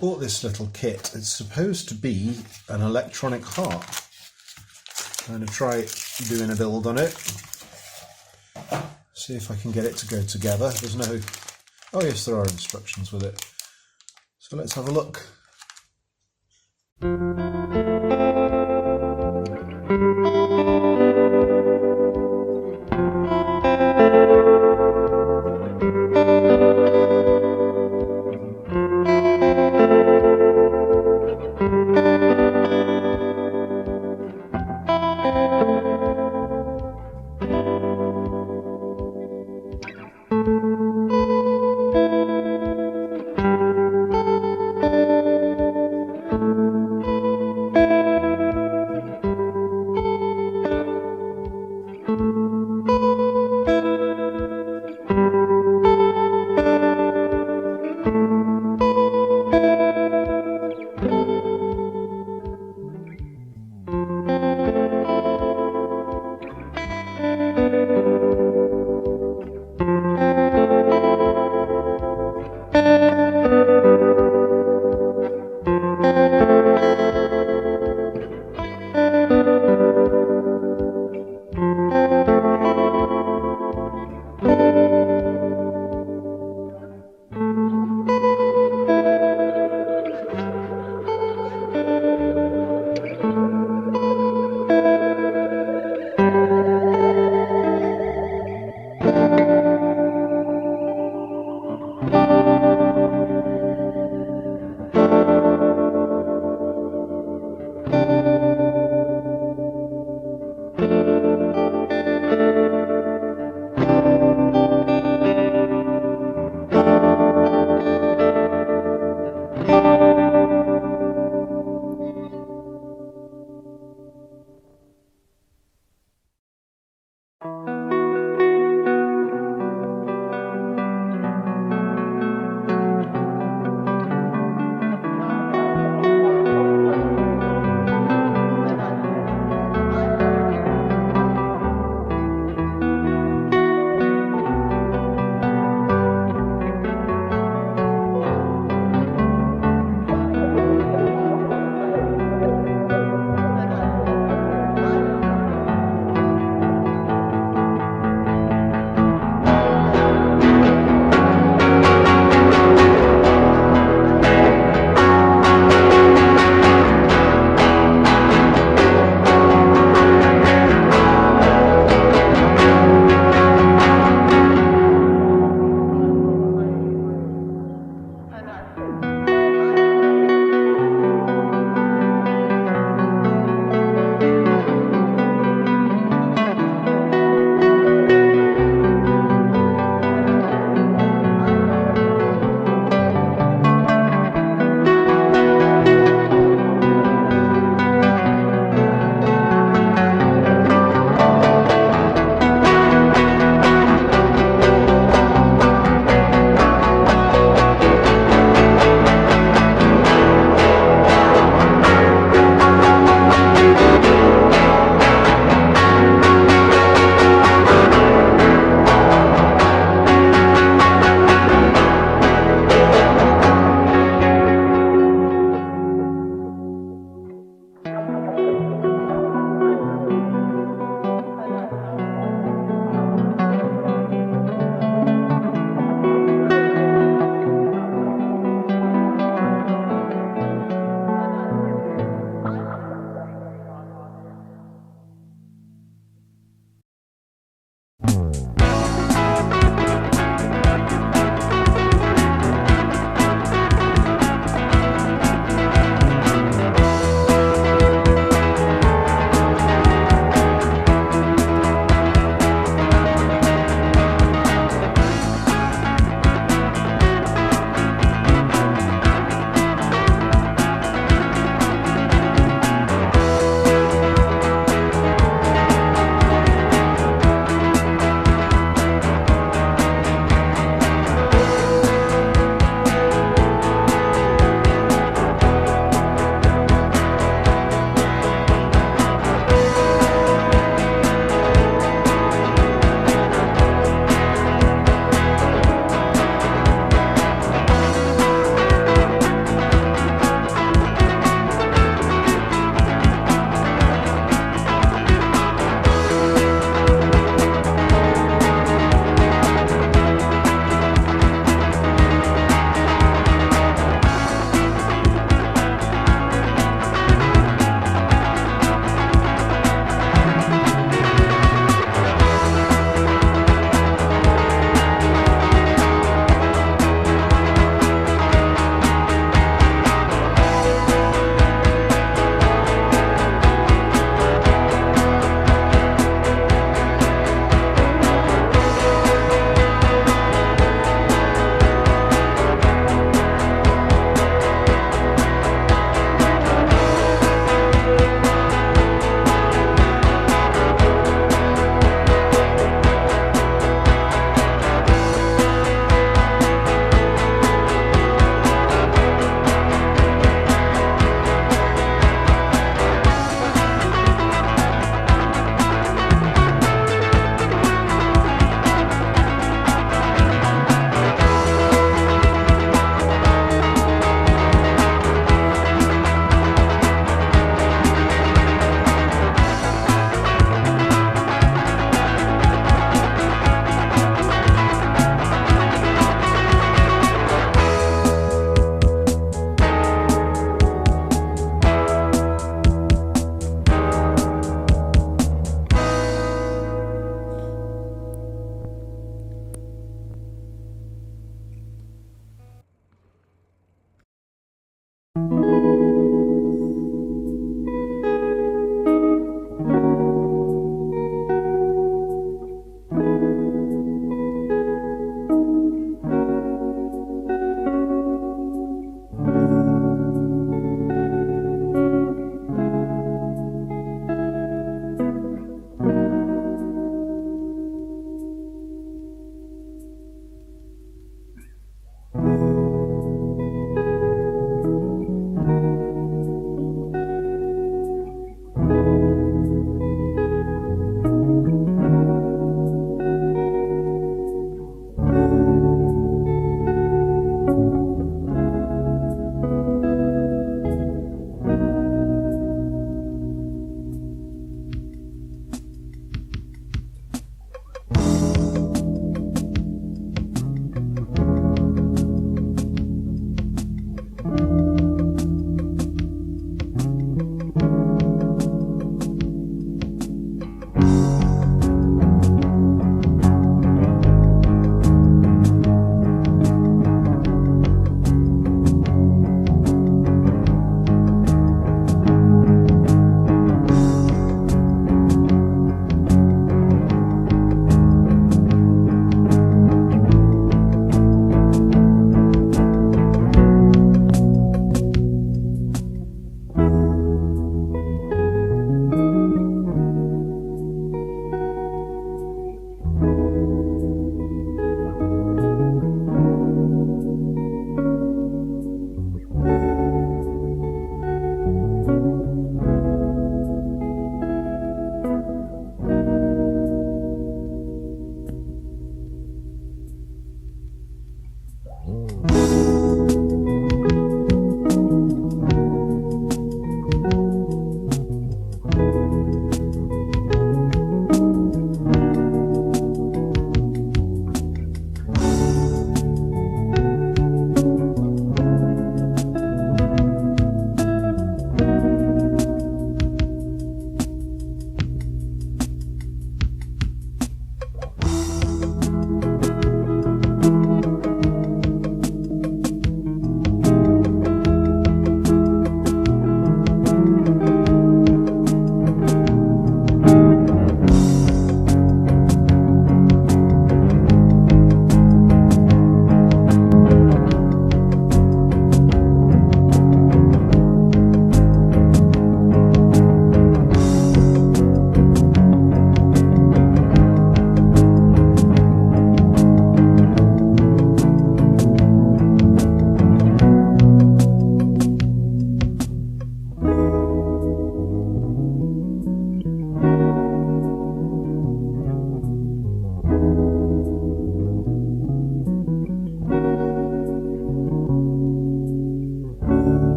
bought this little kit. It's supposed to be an electronic harp. I'm going to try doing a build on it. See if I can get it to go together. There's no... Oh yes, there are instructions with it. So let's have a look.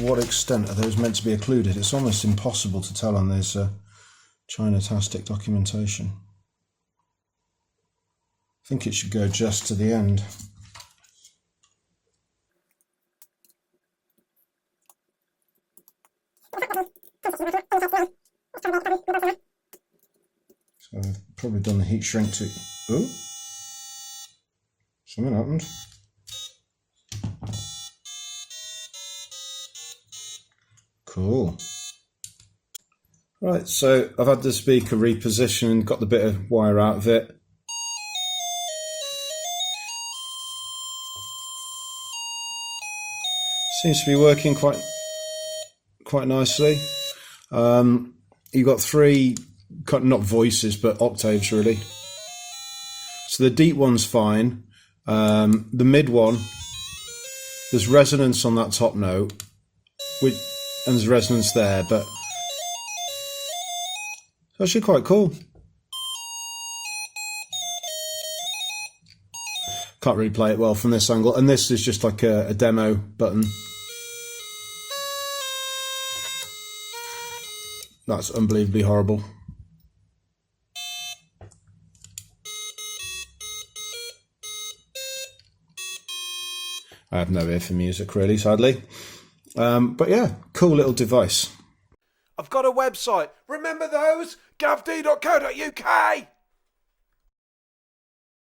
what extent are those meant to be occluded. It's almost impossible to tell on this China-tastic documentation. I think it should go just to the end. So I've probably done the heat shrink to... Oh! Something happened. Cool. Right, so I've had the speaker repositioned, got the bit of wire out of it. Seems to be working quite nicely. You've got three, not voices, but octaves really. So the deep one's fine. The mid one, there's resonance on that top note, and there's resonance there, but it's actually quite cool. Can't really play it well from this angle, and this is just like a demo button. That's unbelievably horrible. I have no ear for music really, sadly. But yeah, cool little device. I've got a website. Remember those? gavd.co.uk.